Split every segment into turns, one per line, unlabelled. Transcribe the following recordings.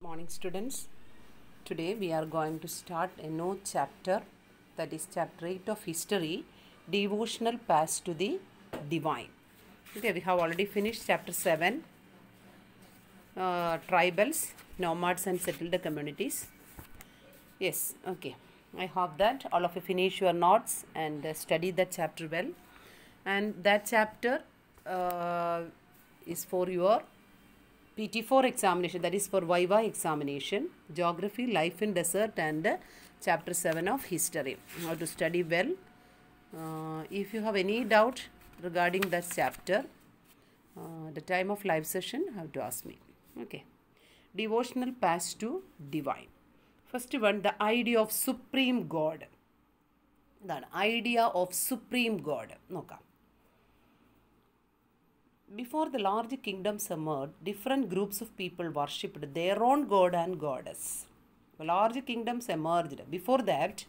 Morning students. Today we are going to start a new chapter, that is chapter 8 of history, devotional path to the divine. Okay, we have already finished chapter 7, tribals, nomads and settled communities. Yes, okay. I hope that all of you finish your notes and study that chapter well. And that chapter is for your PT4 examination, that is for Viva examination, geography, life in desert, and chapter 7 of history. How to study well. If you have any doubt regarding that chapter, the time of live session, you have to ask me. Okay. Devotional path to divine. First one, the idea of supreme God. The idea of supreme God. Noka. Before the large kingdoms emerged, different groups of people worshipped their own god and goddess. Large kingdoms emerged. Before that,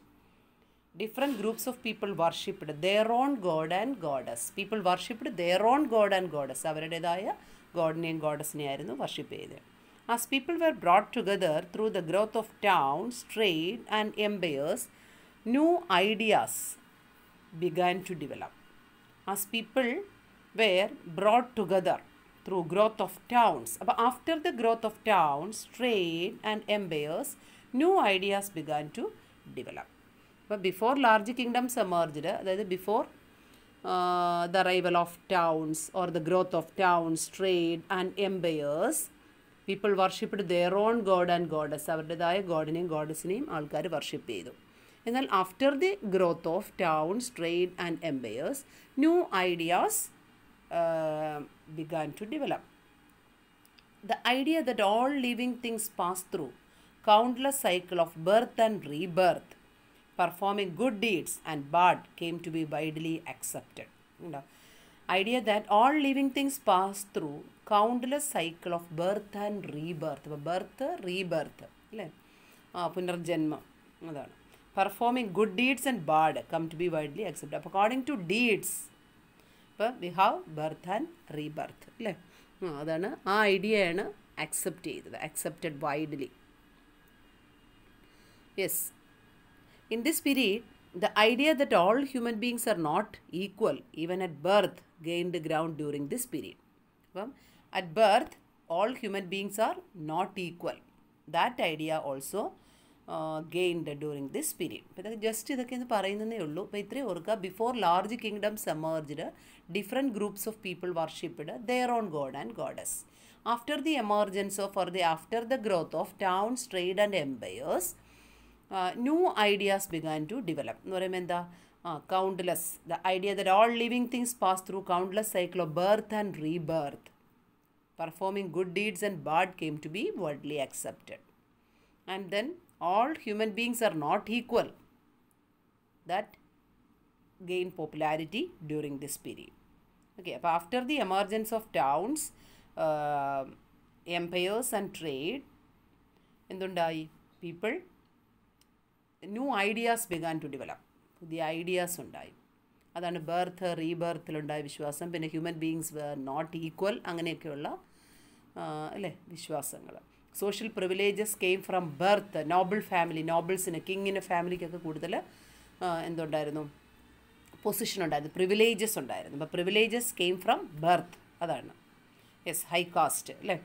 different groups of people worshipped their own god and goddess. People worshipped their own god and goddess. അവരുടേതായ ഗോഡിനെയും ഗോഡസിനെയും ആയിരുന്നു worship ചെയ്തത്. As people were brought together through the growth of towns, trade and empires, new ideas began to develop. As people were brought together through growth of towns. But after the growth of towns, trade and empires, new ideas began to develop. But before large kingdoms emerged, that is before the arrival of towns or the growth of towns, trade and empires, people worshipped their own god and goddess. അവരുടേതായ ഗോഡിനെയും ഗോഡസിനെയും ആൾക്കാർ worship ചെയ്തു. എന്നാൽ after the growth of towns, trade and empires, new ideas began to develop. The idea that all living things pass through countless cycle of birth and rebirth, performing good deeds and bad, came to be widely accepted. Idea that all living things pass through countless cycle of birth and rebirth. Birth, rebirth. പുനർജന്മം അതാണ്. Performing good deeds and bad come to be widely accepted. According to deeds, അപ്പോൾ we have birth and rebirth അല്ലേ. അതാണ് ആ ഐഡിയയാണ് accept ചെയ്തത്, accepted widely. Yes, in this period the idea that all human beings are not equal even at birth gained ground during this period. അപ്പം at birth all human beings are not equal. That idea also gained during this period. അപ്പോൾ ഇതൊക്കെ just ഇതൊക്കെ എന്ന് പറയുന്നതേ ഉള്ളൂ. അപ്പോൾ ഇത്രയും ഓർക്കുക, before large kingdoms emerged, different groups of people worshipped their own god and goddess. After the emergence of after the growth of towns, trade and empires, new ideas began to develop. എന്ന് പറയുമ്പോൾ എന്താ, countless, the idea that all living things pass through countless cycle of birth and rebirth, performing good deeds and bad, came to be widely accepted. And then all human beings are not equal. That gain popularity during this period. Okay, but after the emergence of towns, empires and trade, എന്തുണ്ടായി, people, new ideas began to develop. പുതിയ ideas ഉണ്ടായി. അതാണ് birth റീബർത്തിലുണ്ടായ വിശ്വാസം. പിന്നെ human beings were not equal, അങ്ങനെയൊക്കെയുള്ള അല്ലേ വിശ്വാസങ്ങൾ. Social privileges came from birth. Noble family, നോബിൾസിന്, കിങ്ങിന് ഫാമിലിക്കൊക്കെ കൂടുതൽ എന്തുണ്ടായിരുന്നു, പൊസിഷൻ ഉണ്ടായിരുന്നു, പ്രിവിലേജസ് ഉണ്ടായിരുന്നു. അപ്പോൾ പ്രിവിലേജസ് കെയിം ഫ്രം ബർത്ത്, അതാണ്. യെസ്, ഹൈ കാസ്റ്റ് അല്ലേ,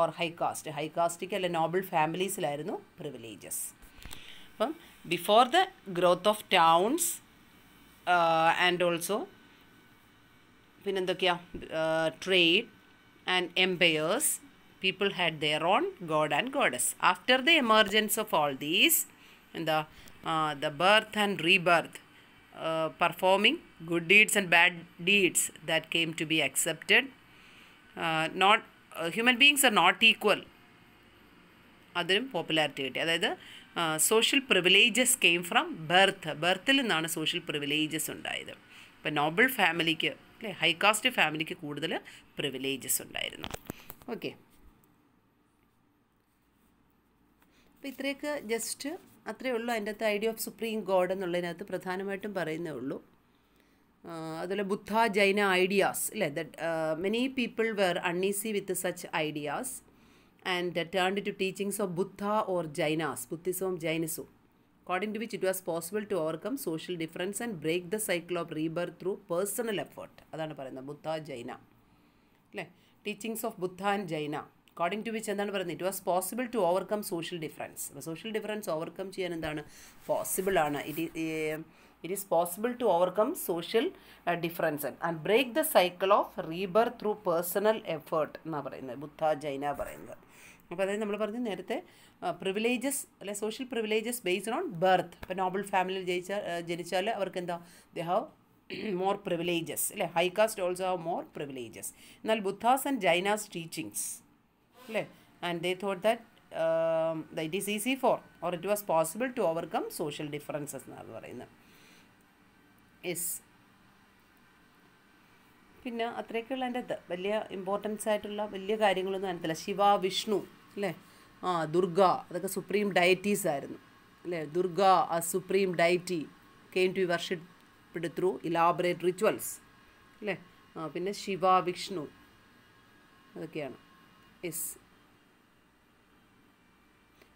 ഓർ ഹൈ കാസ്റ്റ്. ഹൈ കാസ്റ്റിക്ക് അല്ലെ നോബിൾ ഫാമിലീസിലായിരുന്നു പ്രിവിലേജസ്. അപ്പം before the growth of towns and also പിന്നെന്തൊക്കെയാ, trade and empires, people had their own god and goddess. After the emergence of all these, എന്താ, the birth and rebirth, performing good deeds and bad deeds, that came to be accepted. Not human beings are not equal, അതിനും popularity കിട്ടി. അതായത് social privileges came from birth. ബർത്തിൽ നിന്നാണ് social privileges ഉണ്ടായത്. ഇപ്പം നോബിൾ ഫാമിലിക്ക് അല്ലേ, ഹൈ കാസ്റ്റ് ഫാമിലിക്ക് കൂടുതൽ പ്രിവിലേജസ് ഉണ്ടായിരുന്നു. ഓക്കെ, അപ്പോൾ ഇത്രയൊക്കെ ജസ്റ്റ് അത്രയേ ഉള്ളൂ. അതിൻ്റെ അകത്ത് ഐഡിയ ഓഫ് സുപ്രീം ഗോഡ് എന്നുള്ളതിനകത്ത് പ്രധാനമായിട്ടും പറയുന്നേ ഉള്ളൂ. അതുപോലെ ബുദ്ധ ജൈന ഐഡിയാസ് അല്ലേ, that many people were uneasy with such ideas and turned to teachings of Buddha or Jainas, Buddhism, Jainism, according to which it was possible to overcome social difference and break the cycle of rebirth through personal effort. അതാണ് പറയുന്നത് ബുദ്ധ ജൈന അല്ലേ. Teachings of Buddha and Jaina, according to which എന്താണ് പറയുന്നത്, it was possible to overcome social difference. അപ്പോൾ social difference overcome ചെയ്യാൻ എന്താണ് possible ആണ്. It is possible to overcome social difference and break the cycle of rebirth through personal effort എന്നാണ് പറയുന്നത് ബുദ്ധ ജൈന പറയുന്നത്. അപ്പോൾ അതായത് നമ്മൾ പറഞ്ഞു നേരത്തെ പ്രിവിലേജസ് അല്ലെ, social privileges based on birth. ഇപ്പോൾ നോബിൾ ഫാമിലിയിൽ ജനിച്ചാൽ അവർക്ക് എന്താ, ദേ ഹാവ് more privileges അല്ലേ. High caste also have more privileges. എന്നാൽ ബുദ്ധാസ് ആൻഡ് ജൈനാസ് ടീച്ചിങ്സ് അല്ലേ, and they thought that it is easy for or it was possible to overcome social differences എന്നാണ് പറയുന്നത്. യെസ്, പിന്നെ അത്രയൊക്കെയുള്ള എൻ്റെ അത് വലിയ ഇമ്പോർട്ടൻസ് ആയിട്ടുള്ള വലിയ കാര്യങ്ങളൊന്നും അറിയത്തില്ല. ശിവ, വിഷ്ണു അല്ലേ, ദുർഗ, അതൊക്കെ സുപ്രീം ഡയറ്റീസ് ആയിരുന്നു അല്ലേ. Durga a supreme deity came to worship through elaborate rituals അല്ലേ. പിന്നെ ശിവ, വിഷ്ണു അതൊക്കെയാണ്. യെസ്,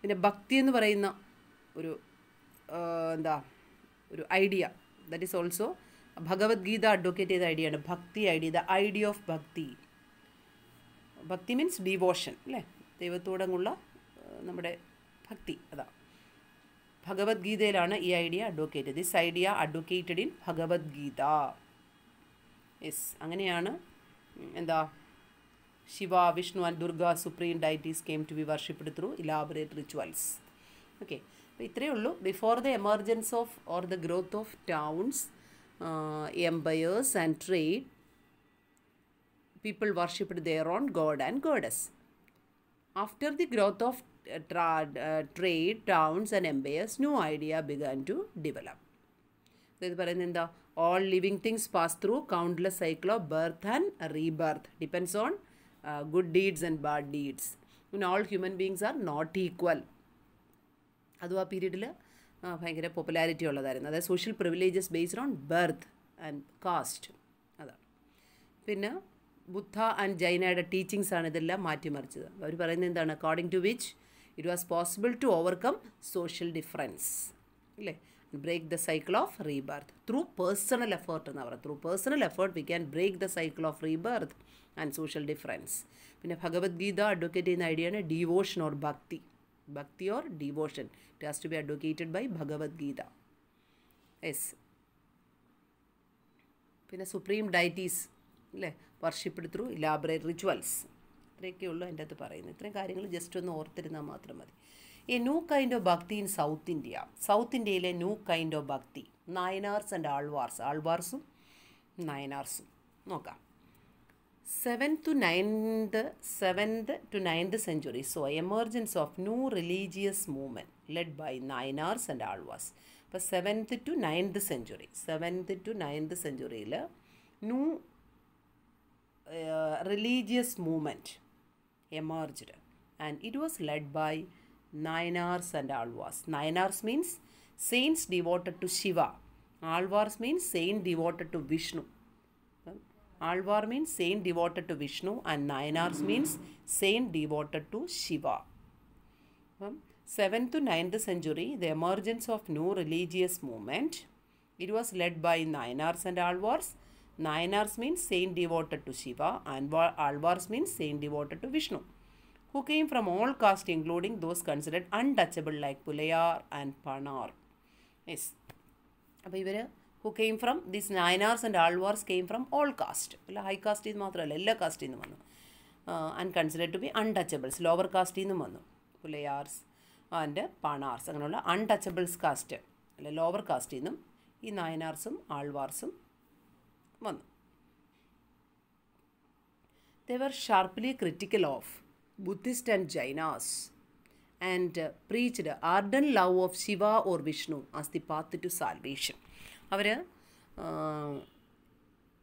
പിന്നെ ഭക്തി എന്ന് പറയുന്ന ഒരു എന്താ ഒരു idea, that is also Bhagavad Gita advocate ചെയ്ത ഐഡിയ ആണ് ഭക്തി ഐഡിയ. ദ ഐഡിയ ഓഫ് ഭക്തി. ഭക്തി മീൻസ് ഡിവോഷൻ അല്ലേ, ദൈവത്തോടുള്ള നമ്മുടെ ഭക്തി. അതാ ഭഗവത്ഗീതയിലാണ് ഈ idea advocate. This idea advocated in Bhagavad Gita. Yes, അങ്ങനെയാണ് എന്താ Shiva, Vishnu and Durga supreme deities came to be worshipped through elaborate rituals. Okay, അപ്പോൾ ഇത്രയേ ഉള്ളൂ. Before the emergence of or the growth of towns, empires and trade, people worshipped their own god and goddess. After the growth of trade, towns and empires, new idea began to develop. This പറയുന്നത് എന്താ, all living things pass through countless cycle of birth and rebirth, depends on good deeds and bad deeds. And all human beings are not equal. അതും ആ പീരീഡിൽ ഭയങ്കര popularity ഉള്ളതായിരുന്നു. അതായത് social privileges based on birth and caste. അതാണ്. പിന്നെ ബുദ്ധ and ജൈനയുടെ teachings ആണ് ഇതെല്ലാം മാറ്റിമറിച്ചത്. അവർ പറയുന്നത് എന്താണ്, according to which it was possible to overcome social difference അല്ലേ, break the cycle of rebirth through personal effort എന്ന് പറയുന്നത്. Through personal effort we can break the cycle of rebirth and social difference. പിന്നെ Bhagavad Gita advocate ചെയ്യുന്ന ഐഡിയയാണ് devotion or Bhakti. Bhakti or devotion, it has to be advocated by Bhagavad Gita. Yes, പിന്നെ supreme deities അല്ലേ, വർഷിപ്പ്ഡ് through elaborate rituals. ഇത്രയൊക്കെ ഉള്ളൂ എൻ്റെ അകത്ത് പറയുന്നത്. ഇത്രയും കാര്യങ്ങൾ ജസ്റ്റ് ഒന്ന് ഓർത്തിരുന്നാൽ മാത്രം മതി. എ ന്യൂ കൈൻഡ് ഓഫ് ഭക്തി ഇൻ സൗത്ത് ഇന്ത്യ. സൗത്ത് ഇന്ത്യയിലെ ന്യൂ കൈൻഡ് ഓഫ് ഭക്തി, നായനാർസ് ആൻഡ് ആൾവാർസ്. ആൾവാർസും നായനാർസും നോക്കാം. 7th to 9th century saw emergence of new religious movement led by Nayanars and Alvars. അപ്പോൾ 7th to 9th century new religious movement emerged and it was led by Nayanars and Alvars. Nayanars means saints devoted to Shiva. Alvars means saint devoted to Vishnu. Alvar means saint devoted to Vishnu and Nayanars means saint devoted to Shiva. 7th to 9th century, the emergence of new religious movement. It was led by Nayanars and Alvars. Nayanars means saint devoted to Shiva and Alvars means saint devoted to Vishnu, who came from all castes including those considered untouchable like Pulayar and Panar. Yes. അപ്പോൾ ഇവർ who came from these Nayanars and Alvars came from all caste. അല്ല high കാസ്റ്റിൽ നിന്ന് മാത്രമല്ല, എല്ലാ കാസ്റ്റിൽ നിന്നും വന്നു. And considered to be untouchables. Lower കാസ്റ്റിൽ നിന്നും വന്നു പുലയാർസ് ആൻഡ് പാണാർസ്, അങ്ങനെയുള്ള അൺടച്ചബിൾസ് കാസ്റ്റ് അല്ല ലോവർ കാസ്റ്റിൽ നിന്നും ഈ നായനാർസും ആൾവാർസും വന്നു. They were sharply critical of Buddhist and Jainas and preached ardent love of Shiva or Vishnu as the path to salvation. അവർ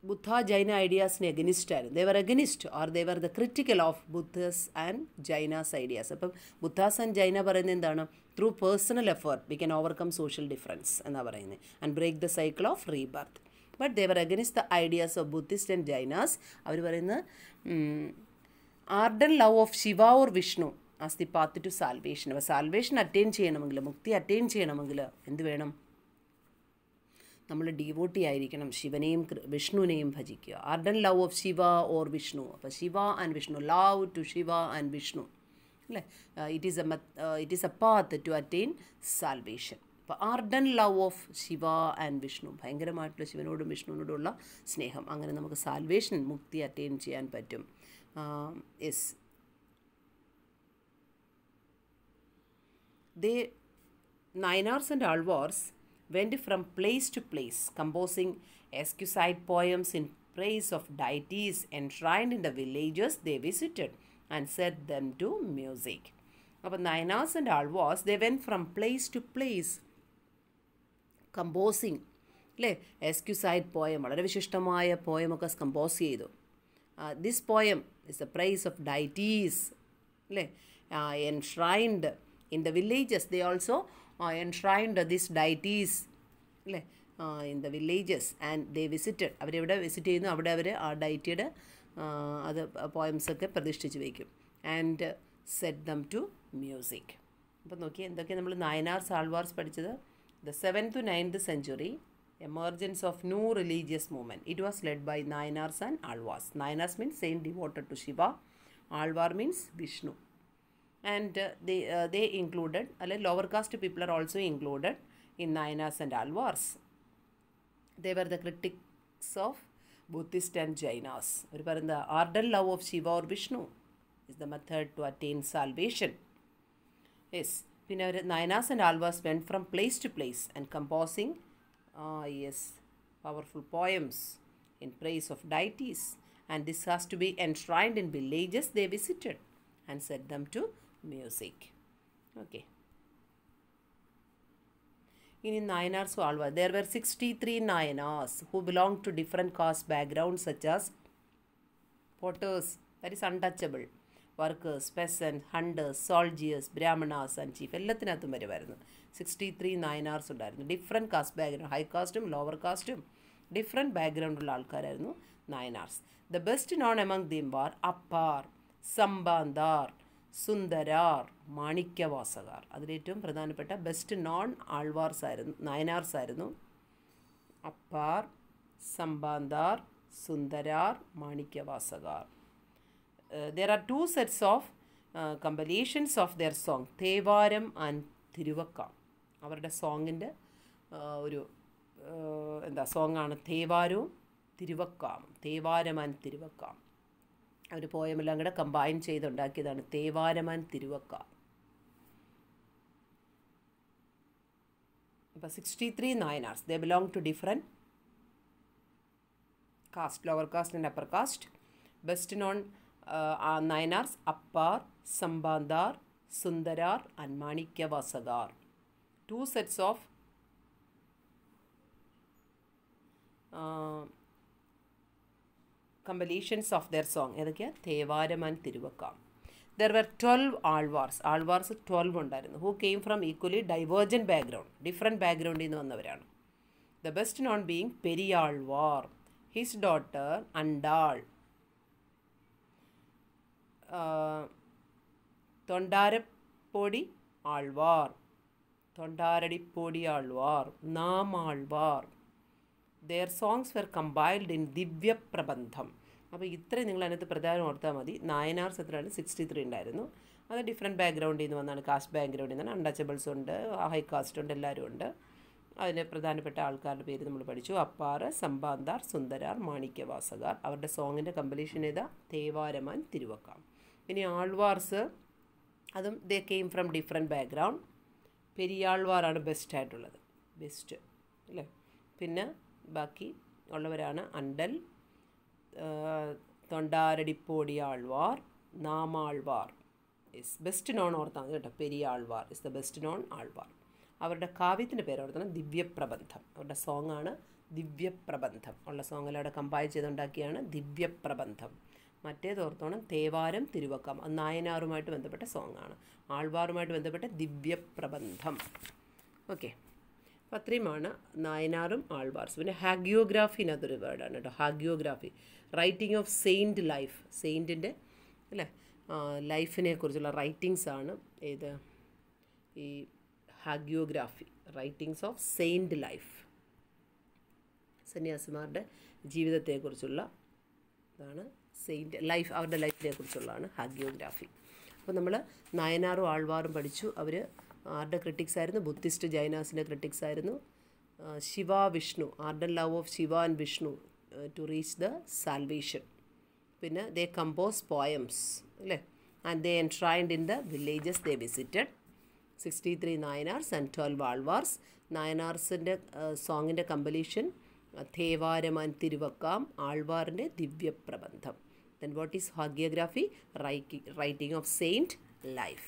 ബുദ്ധ ജൈന ഐഡിയാസിന് എഗനിസ്റ്റ് ആയിരുന്നു. They were against or they were the critical of Buddhas and Jainas ideas. അപ്പം Buddhas and Jaina പറയുന്നത് എന്താണ്, through personal effort we can overcome social difference എന്നാണ് പറയുന്നത് and break the cycle of rebirth. But they were against the ideas of Buddhist and Jainas. അവർ പറയുന്നത് ardent love of Shiva or Vishnu as the path to salvation. അപ്പോൾ salvation attain ചെയ്യണമെങ്കിൽ, മുക്തി attain ചെയ്യണമെങ്കിൽ എന്ത് വേണം? നമ്മൾ ഡിവോട്ടി ആയിരിക്കണം, ശിവനെയും വിഷ്ണുവിനെയും ഭജിക്കുക. Ardent love of Shiva or Vishnu. അപ്പോൾ Shiva and Vishnu, love to Shiva and Vishnu അല്ലേ. It is a path to attain salvation. അപ്പോൾ ardent love of Shiva and Vishnu, ഭയങ്കരമായിട്ടുള്ള ശിവനോടും വിഷ്ണുവിനോടുള്ള സ്നേഹം. അങ്ങനെ നമുക്ക് സാൽവേഷൻ, മുക്തി അറ്റൈൻ ചെയ്യാൻ പറ്റും. Yes, Nayanars and Alvars went from place to place, composing exquisite poems in praise of deities enshrined in the villages they visited and set them to music. അപ്പോൾ Nayanars and Alvars, they went from place to place, composing അല്ലേ, എക്സ്ക്യൂസൈഡ് poem, വളരെ വിശിഷ്ടമായ പോയമൊക്കെ compose ചെയ്തു. This poem is a praise of deities അല്ലേ, enshrined in the villages. They also enshrined these deities അല്ലേ in the villages and they visited. അവരെവിടെ visit ചെയ്യുന്നു, അവിടെ അവർ ആ ഡൈറ്റിയുടെ അത് പോയംസൊക്കെ പ്രതിഷ്ഠിച്ച് വയ്ക്കും. And set them to music. അപ്പോൾ നോക്കിയാൽ എന്തൊക്കെയാണ് നമ്മൾ നായനാർസ് ആൾവാർസ് പഠിച്ചത്? The 7th to 9th century emergence of new religious movement. It was led by Nayanars and Alvars. Nayanars means saint devoted to Shiva. Alvar means Vishnu. And they included, lower caste people are also included in Nayanars and Alvars. They were the critics of Buddhist and Jainas. The ardent love of Shiva or Vishnu is the method to attain salvation. Yes, Nayanars and Alvars went from place to place and composing powerful poems in praise of deities, and this has to be enshrined in villages they visited and set them to music. Okay. In Nayanars or Alvars, there were 63 Nayanars who belonged to different caste backgrounds such as potters, that is untouchable, workers, peasants, hunters, soldiers, brahmanas and chief. എല്ലാത്തിനകത്തും വരുമായിരുന്നു. 63 Nayanars ഉണ്ടായിരുന്നു. Different caste background, high കാസ്റ്റും lower കാസ്റ്റും different ബാക്ക്ഗ്രൗണ്ടുള്ള ആൾക്കാരായിരുന്നു Nayanars. The best known among them were Appar, Sambandar, Sundarar, Manikkavasagar. അതിലേറ്റവും പ്രധാനപ്പെട്ട best known Alvars ആയിരുന്നു, നായനാർസ് ആയിരുന്നു. Appar, Sambandar, Sundarar, Manikkavasagar. There are two sets of compilations of their song, Tevaram and Tiruvachakam. അവരുടെ സോങ്ങിൻ്റെ ഒരു സോങ്ങാണ് തേവാരവും തിരുവക്കാമും. തേവാരം ആൻഡ് തിരുവക്കാം അവർ പോയമെല്ലാം കൂടെ കമ്പൈൻ ചെയ്തുണ്ടാക്കിയതാണ് തേവാരം ആൻഡ് തിരുവക്കാം. അപ്പോൾ 63 Nayanars, they belong to different caste, lower caste and upper caste. Best known Nayanars, Appar, Sambandar, Sundarar and Manikyavasagar. Two sets of compilations of their song. ഏതൊക്കെയാ? Thevaram and തിരുവക്കാം. There were 12 Alvars. Alvars 12 ഉണ്ടായിരുന്നു. Who came from equally divergent background. Different background നിന്ന് വന്നവരാണ്. The best known being Periyalvar, his daughter Andal, തൊണ്ടാരപ്പൊടി Alwar, തൊണ്ടാരടിപ്പൊടി Alwar, നാമാൾവാർ. Their songs were compiled in Divyaprabandham. അപ്പോൾ ഇത്രയും നിങ്ങൾ അതിനകത്ത് പ്രധാനം ഓർത്താൽ മതി. നായനാർസ് എത്രയാണ്? 63 ഉണ്ടായിരുന്നു. അത് ഡിഫറെൻറ്റ് ബാക്ക്ഗ്രൗണ്ടിൽ നിന്ന് വന്നാണ്, കാസ്റ്റ് ബാക്ക്ഗ്രൗണ്ടിൽ നിന്നാണ്. അൺടച്ചബിൾസ് ഉണ്ട്, ഹൈ കാസ്റ്റ് ഉണ്ട്, എല്ലാവരും ഉണ്ട്. അതിന് പ്രധാനപ്പെട്ട ആൾക്കാരുടെ പേര് നമ്മൾ പഠിച്ചു. അപ്പാർ, സംബാന്താർ, സുന്ദരാർ, മാണിക്യവാസകാർ. അവരുടെ സോങ്ങിൻ്റെ കമ്പലീഷൻ ഏതാ? തേവാരം ആൻഡ് തിരുവക്കാം. ഇനി ആൾവാർസ്, അതും they came from different background. പെരിയാൾവാറാണ് ബെസ്റ്റ് ആയിട്ടുള്ളത്, ബെസ്റ്റ് അല്ലേ. പിന്നെ ബാക്കി ഉള്ളവരാണ് Andal, Thondaradippodi Alvar, Nammalvar. Is best known ഓർത്താൽ കേട്ടോ. Periyalvar is the best known Alvar. അവരുടെ കാവ്യത്തിൻ്റെ പേര് ഓർത്തണം, ദിവ്യപ്രബന്ധം. അവരുടെ സോങ്ങാണ് ദിവ്യപ്രബന്ധം. ഉള്ള സോങ്ങെല്ലാം അവിടെ കമ്പൈൽ ചെയ്തുണ്ടാക്കിയാണ് ദിവ്യപ്രബന്ധം. മറ്റേത് ഓർത്തോണം, തേവാരം തിരുവക്കാം. അത് നായനാറുമായിട്ട് ബന്ധപ്പെട്ട സോങ്ങാണ്. ആൾവാറുമായിട്ട് ബന്ധപ്പെട്ട ദിവ്യപ്രബന്ധം. ഓക്കെ, അപ്പോൾ അത്രയുമാണ് നായനാറും ആൾവാർസ്. പിന്നെ ഹാഗിയോഗ്രാഫി എന്നതൊരു വേർഡാണ് കേട്ടോ. ഹാഗിയോഗ്രാഫി, റൈറ്റിംഗ് ഓഫ് സെയിൻറ്റ് ലൈഫ്. സെയിൻറ്റിൻ്റെ അല്ലേ ലൈഫിനെ കുറിച്ചുള്ള റൈറ്റിങ്സ് ആണ് ഏത് ഈ ഹാഗ്യോഗ്രാഫി, റൈറ്റിങ്സ് ഓഫ് സെയിൻറ്റ് ലൈഫ്, സന്യാസിമാരുടെ ജീവിതത്തെക്കുറിച്ചുള്ള ഇതാണ് സെയിൻറ്റ് ലൈഫ്, അവരുടെ ലൈഫിനെ കുറിച്ചുള്ളതാണ് ഹാഗ്യോഗ്രാഫി. അപ്പോൾ നമ്മൾ നായനാറും ആൾവാറും പഠിച്ചു. അവർ ആരുടെ ക്രിട്ടിക്സ് ആയിരുന്നു? ബുദ്ധിസ്റ്റ് ജൈനാസിൻ്റെ ക്രിട്ടിക്സ് ആയിരുന്നു. Shiva Vishnu, ardent love of Shiva and Vishnu to reach the salvation. പിന്നെ ദേ കമ്പോസ് പോയംസ് അല്ലേ, and they entrained in the villages they visited. 63 Nayanars and 12 Alvars. നായനാർസിൻ്റെ സോങ്ങിൻ്റെ കമ്പലീഷൻ തേവാരമാൻ തിരുവക്കാം, ആൾവാറിൻ്റെ Divya Prabandham. Then what is hagiography? Writing of saint life.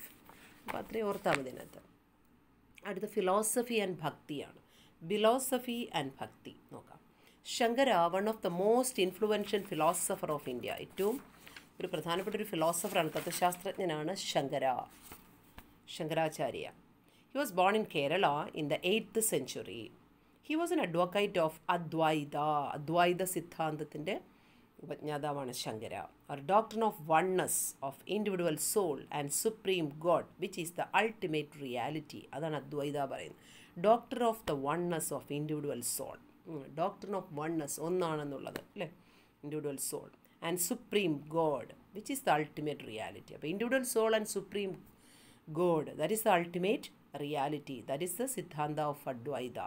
അപ്പോൾ അത്രയും ഓർത്താൽ മതി അതിനകത്ത്. അടുത്ത ഫിലോസഫി ആൻഡ് ഭക്തിയാണ്. ഫിലോസഫി ആൻഡ് ഭക്തി നോക്കാം. Shankara, one of the most influential philosopher of India, ഏറ്റവും ഒരു പ്രധാനപ്പെട്ട ഒരു ഫിലോസഫറാണ്, തത്വശാസ്ത്രജ്ഞനാണ് Shankaracharya. He was born in Kerala in the 8th century. He was an advocate of Adwaita സിദ്ധാന്തത്തിൻ്റെ ഉപജ്ഞാതാവാണ് Shankara. A doctrine of oneness of individual soul and supreme God, which is the ultimate reality. അതാണ് അദ്വൈത പറയുന്നത്. Doctor of the oneness of individual soul, doctor of oneness, ഒന്നാണെന്നുള്ളത് അല്ലേ, individual soul, and supreme god which is the ultimate reality. അപ്പോൾ individual soul and supreme god, that is the ultimate reality, that is the സിദ്ധാന്ത of Advaita.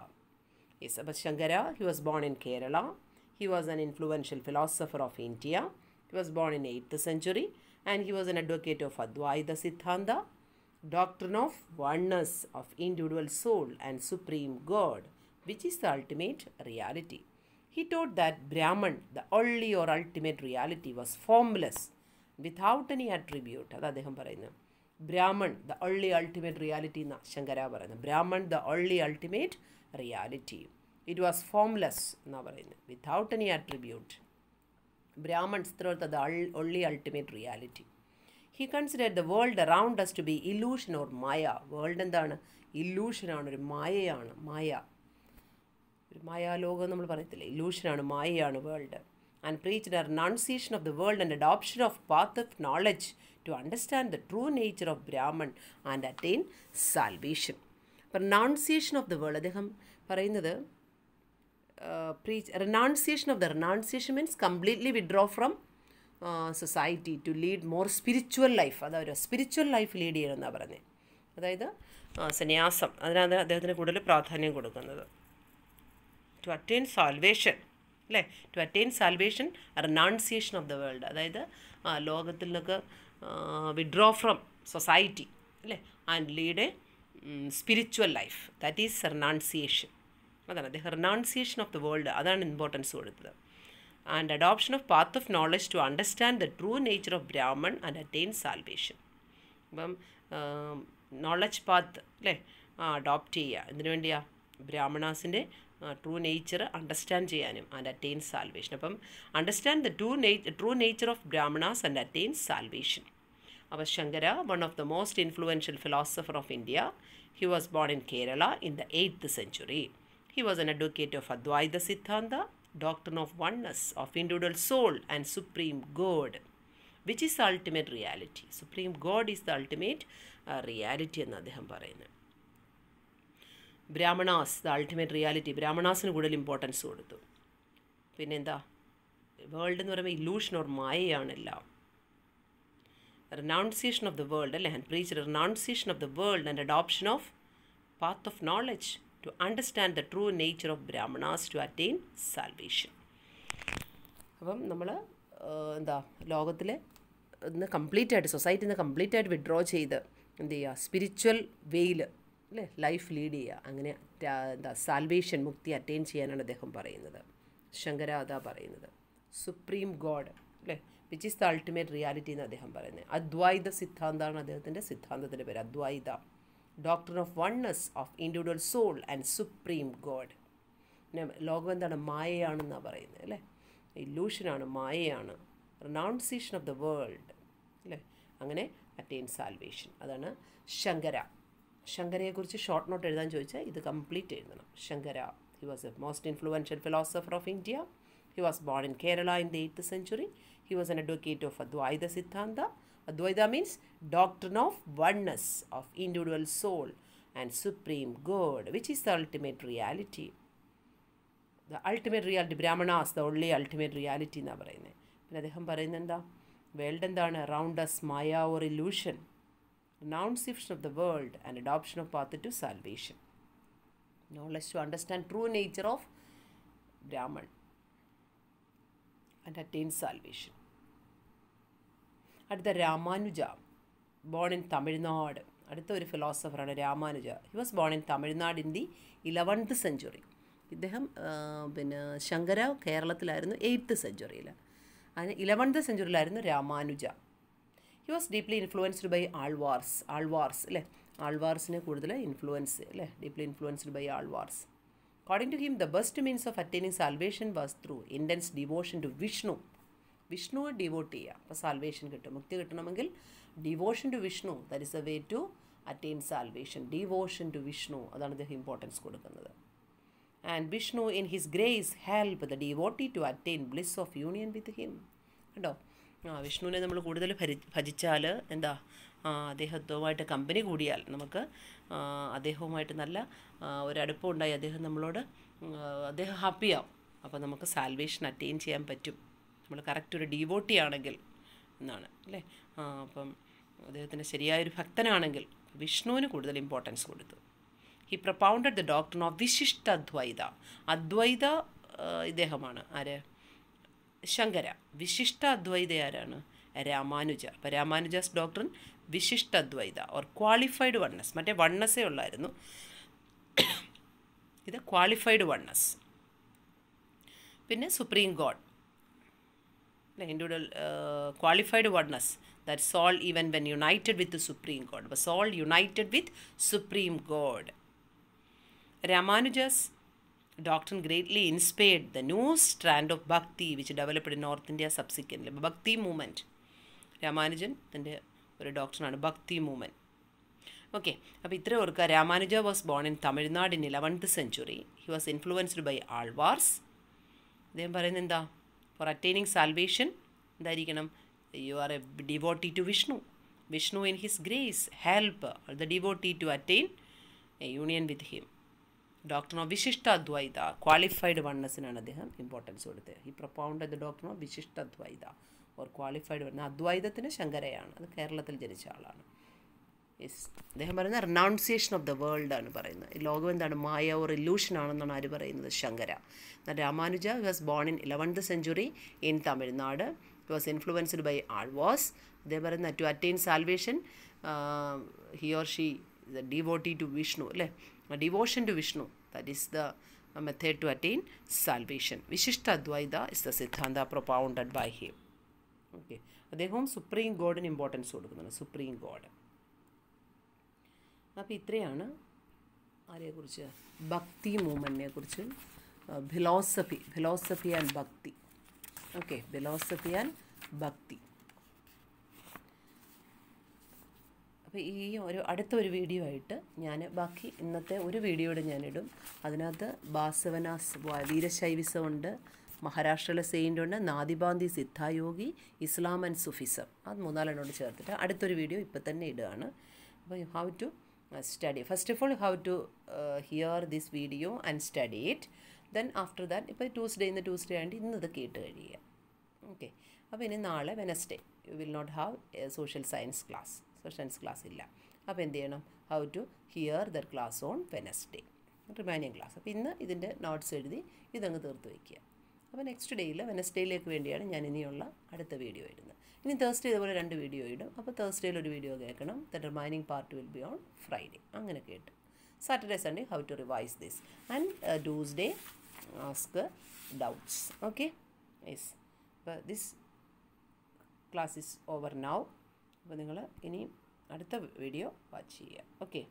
Yes, അപ്പോൾ Shankara, he was born in Kerala. He was an influential philosopher of India. He was born in 8th century and he was an advocate of Advaita Siddhanta, doctrine of oneness of individual soul and supreme God, which is the ultimate reality. He taught that Brahman, the only or ultimate reality, was formless, without any attribute. That's അദ്ദേഹം പറയുന്നത്. Brahman, the only ultimate reality എന്നാണ് ശങ്കര പറയുന്നത്. Brahman, the only ultimate reality. It was formless എന്നാണ് പറയുന്നത്, without any attribute. Brahmans thought the only ultimate reality. He considered the world around us to be illusion or maya. World എന്താണ്? ഇല്ലൂഷനാണ്, ഒരു മായയാണ്. ഒരു മായാലോകം നമ്മൾ പറയത്തില്ലേ, ഇല്ലൂഷനാണ്, മായയാണ് world. And preached a renunciation of the world and adoption of path of knowledge to understand the true nature of Brahman and attain salvation. Renunciation of the world, അദ്ദേഹം പറയുന്നത് renunciation means completely withdraw from society to lead more spiritual life. അതൊരു spiritual life lead ചെയ്യണമെന്നാണ് പറഞ്ഞത്. അതായത് സന്യാസം, അതിനാണ് അദ്ദേഹത്തിന് കൂടുതൽ പ്രാധാന്യം കൊടുക്കുന്നത്. ടു അറ്റൈൻ സാൽവേഷൻ അല്ലേ, to attain salvation, renunciation of the world, അതായത് ലോകത്തിൽ നിന്നൊക്കെ വിഡ്രോ ഫ്രം സൊസൈറ്റി അല്ലേ, and lead a spiritual life, that is renunciation. അതാണ് അദ്ദേഹം റിനൗൺസിയേഷൻ ഓഫ് ദ വേൾഡ്, അതാണ് ഇമ്പോർട്ടൻസ് കൊടുത്തത്. And adoption of path of knowledge to understand the true nature of Brahman and attain salvation. അപ്പം knowledge path അല്ലേ adopt ചെയ്യുക, എന്തിനു വേണ്ടിയാണ്? ബ്രാഹ്മണാസിൻ്റെ ട്രൂ നേച്ചർ അണ്ടർസ്റ്റാൻഡ് ചെയ്യാനും, ആൻഡ് അറ്റൈൻ സാൽവേഷൻ. അപ്പം understand the true nature of Brahmanas and attain salvation. അപ്പോൾ Shankara, one of the most influential philosopher of India. He was born in Kerala in the 8th century. He was an advocate of Advaita Siddhanta, doctrine of oneness of individual soul and supreme God, which is the ultimate reality. Supreme God is the ultimate reality എന്ന് അദ്ദേഹം പറയുന്നത്. Brahmanas, the ultimate reality, ബ്രാഹ്മണാസിന് കൂടുതൽ importance കൊടുത്തു. പിന്നെന്താ, world എന്ന് പറയുമ്പോൾ illusion or മായയാണെല്ലാം. റിനൗൺസിയേഷൻ ഓഫ് ദ വേൾഡ് അല്ലേ, and preach renunciation of the world and adoption of path of knowledge to understand the true nature of Brahmanas to attain salvation. അപ്പം നമ്മൾ എന്താ ലോകത്തിൽ ഇന്ന് കംപ്ലീറ്റായിട്ട് സൊസൈറ്റിയിൽ നിന്ന് കംപ്ലീറ്റായിട്ട് വിഡ്രോ ചെയ്ത് എന്ത് ചെയ്യുക, സ്പിരിച്വൽ വേയിൽ അല്ലേ ലൈഫ് ലീഡ് ചെയ്യുക, അങ്ങനെ എന്താ സാൽവേഷൻ, മുക്തി അറ്റൈൻ ചെയ്യാനാണ് അദ്ദേഹം പറയുന്നത്. ശങ്കര അതാ പറയുന്നത്. സുപ്രീം ഗോഡ് അല്ലേ, which is the ultimate reality എന്ന് അദ്ദേഹം പറയുന്നത്. അദ്വൈത സിദ്ധാന്തമാണ് അദ്ദേഹത്തിൻ്റെ സിദ്ധാന്തത്തിൻ്റെ പേര്, Advaita. Doctor of oneness of individual soul and supreme god. പിന്നെ ലോകം എന്താണ്? മായയാണെന്നാണ് പറയുന്നത് അല്ലേ, ഇല്ലൂഷനാണ്, മായയാണ്. റിനൗൺസിയേഷൻ ഓഫ് ദ വേൾഡ് അല്ലേ, അങ്ങനെ അറ്റൈൻ സാൽവേഷൻ. അതാണ് ശങ്കര. ശങ്കരയെക്കുറിച്ച് ഷോർട്ട് നോട്ട് എഴുതാൻ ചോദിച്ചാൽ ഇത് കംപ്ലീറ്റ് എഴുതണം. Shankara, he was a most influential philosopher of India. He was born in Kerala in the 8th century. He was an advocate of Advaita Siddhanta, Advaita means doctrine of oneness of individual soul and supreme God, which is the ultimate reality. The ultimate reality, Brahmanas, the only ultimate reality എന്നാ പറയുന്നത്. പിന്നെ അദ്ദേഹം പറയുന്നത് എന്താ? World എന്താണ്? Around us maya or illusion, renunciation of the world and adoption of path to salvation. Knowledge to understand true nature of Brahman and attain salvation. അടുത്ത Ramanuja, bone in Tamil Nadu. അടുത്ത ഒരു ഫിലോസഫറാണ് Ramanuja. He was born in Tamil Nadu in the 11th century. ഇദ്ദേഹം പിന്നെ Shankara കേരളത്തിലായിരുന്നു 8th century. അതിന് 11th century Ramanuja. He was deeply influenced by Alvars അല്ലേ? ആൾവാർസിനെ കൂടുതൽ ഇൻഫ്ലുവൻസ് അല്ലേ? Deeply influenced by Alvars. According to him the best means of attaining salvation was through intense devotion to Vishnu. വിഷ്ണുവെ devote ചെയ്യുക, അപ്പോൾ സാൽവേഷൻ കിട്ടും. മുക്തി കിട്ടണമെങ്കിൽ devotion to Vishnu, that is a way to attain salvation. Devotion to Vishnu, അതാണ് അദ്ദേഹം importance കൊടുക്കുന്നത്. And Vishnu in his grace help the devotee to attain bliss of union with him. കേട്ടോ, വിഷ്ണുവിനെ നമ്മൾ കൂടുതൽ ഭജിച്ചാൽ എന്താ, അദ്ദേഹവുമായിട്ട് കമ്പനി കൂടിയാൽ നമുക്ക് അദ്ദേഹവുമായിട്ട് നല്ല ഒരടുപ്പമുണ്ടായി അദ്ദേഹം ഹാപ്പിയാവും. അപ്പോൾ നമുക്ക് സാൽവേഷൻ അറ്റൈൻ ചെയ്യാൻ പറ്റും, നമ്മൾ കറക്റ്റ് ഒരു ഡിവോട്ടി ആണെങ്കിൽ എന്നാണ് അല്ലേ? അപ്പം അദ്ദേഹത്തിൻ്റെ ശരിയായൊരു ഭക്തനാണെങ്കിൽ വിഷ്ണുവിന് കൂടുതൽ ഇമ്പോർട്ടൻസ് കൊടുത്തു. He propounded the doctrine of Vishishta അദ്വൈത. അദ്വൈത ഇദ്ദേഹമാണ്. ആര്? ശങ്കര. വിശിഷ്ട അദ്വൈത ആരാണ്? രാമാനുജ. അപ്പോൾ രാമാനുജാസ് ഡോക്ട്രിൻ വിശിഷ്ട അദ്വൈത ഓർ ക്വാളിഫൈഡ് വണ്ണസ്. മറ്റേ വണ്ണസേ ഉള്ളായിരുന്നു, ഇത് ക്വാളിഫൈഡ് വണ്ണസ്. പിന്നെ supreme God, individual qualified oneness, that soul even when united with the supreme God, but soul united with supreme God. Ramanuja's doctrine greatly inspired the new strand of bhakti which developed in North India subsequently. Bhakti movement, Ramanujan tante oru doctrine aanu bhakti movement. Okay, അപ്പോൾ ഇത്ര ഓർക്കുക. Ramanuja was born in Tamil Nadu in 11th century. He was influenced by Alvars. അദ്ദേഹം പറയുന്നത് എന്താ? For attaining salvation എന്തായിരിക്കണം? You are a devotee to Vishnu. Vishnu in his grace help the devotee to attain a union with him. Doctrine of Vishishta Advaita, qualified വണ്ണസിനാണ് അദ്ദേഹം importance കൊടുത്തത്. He propounded the doctrine of Vishishta Advaita or qualified വണ്ണ. അദ്വൈതത്തിന് ശങ്കരയാണ്, അത് കേരളത്തിൽ ജനിച്ച ആളാണ്. Yes, അദ്ദേഹം പറയുന്നത് റിനൗൺസിയേഷൻ ഓഫ് ദ വേൾഡ് ആണ് പറയുന്നത്. ഈ ലോകം എന്താണ്? മായ ഓർ ഇല്യൂഷൻ ആണെന്നാണ് ആര് പറയുന്നത്? Shankara. Ramanuja was born in 11th century in Tamil Nadu. He was influenced by Alvars. അദ്ദേഹം പറയുന്നത് to attain salvation he or she the devotee to Vishnu അല്ലേ? Devotion to Vishnu, that is the method to attain salvation. Vishishta Advaita is the siddhanta propounded by him. Okay, അദ്ദേഹവും supreme ഗോഡിന് importance കൊടുക്കുന്നുണ്ട്. Supreme god. അപ്പോൾ ഇത്രയാണ് ആരെക്കുറിച്ച്? ഭക്തി മൂവ്മെൻറ്റിനെ കുറിച്ച്. Philosophy and bhakti. Okay, philosophy and ഭക്തി. അപ്പോൾ ഈ അടുത്തൊരു വീഡിയോ ആയിട്ട് ഞാൻ ബാക്കി ഇന്നത്തെ ഒരു വീഡിയോയുടെ ഞാനിടും. അതിനകത്ത് ബാസവനാസ് വീരശൈവിസമുണ്ട്, മഹാരാഷ്ട്രയിലെ സെയിൻ്റ് ഉണ്ട്, നാദിബാന്തി സിദ്ധായോഗി, ഇസ്ലാം ആൻഡ് സുഫിസം, അത് 3-4 ചേർത്തിട്ട് അടുത്തൊരു വീഡിയോ ഇപ്പോൾ തന്നെ ഇടുകയാണ്. അപ്പോൾ you have to study. First of all, you have to hear this video and study it. Then after that, ഇപ്പോൾ Tuesday ആണ്ട് ഇന്നത് കേട്ട് കഴിയുക. ഓക്കെ, അപ്പോൾ ഇനി നാളെ Wednesday you will not have a social science class ഇല്ല. അപ്പോൾ എന്ത് ചെയ്യണം? How to hear their class on Wednesday, remaining class. അപ്പോൾ ഇന്ന് ഇതിൻ്റെ നോട്ട്സ് എഴുതി ഇതങ്ങ് തീർത്ത് വയ്ക്കുക. അപ്പോൾ നെക്സ്റ്റ് ഡേയിൽ വെനസ്ഡേയിലേക്ക് വേണ്ടിയാണ് ഞാൻ ഇനിയുള്ള അടുത്ത വീഡിയോ ഇടുന്നത്. ഇനി തേഴ്സ്ഡേ ഇതുപോലെ 2 വീഡിയോ ഇടും. അപ്പോൾ തേഴ്സ്ഡേയിൽ ഒരു വീഡിയോ കേൾക്കണം. The remaining part will be on Friday. അങ്ങനെ കേട്ട് Saturday Sunday how to revise this and Tuesday ask doubts. Okay, yes. അപ്പോൾ this class is over now. അപ്പോൾ നിങ്ങൾ ഇനി അടുത്ത വീഡിയോ വാച്ച് ചെയ്യുക. ഓക്കെ.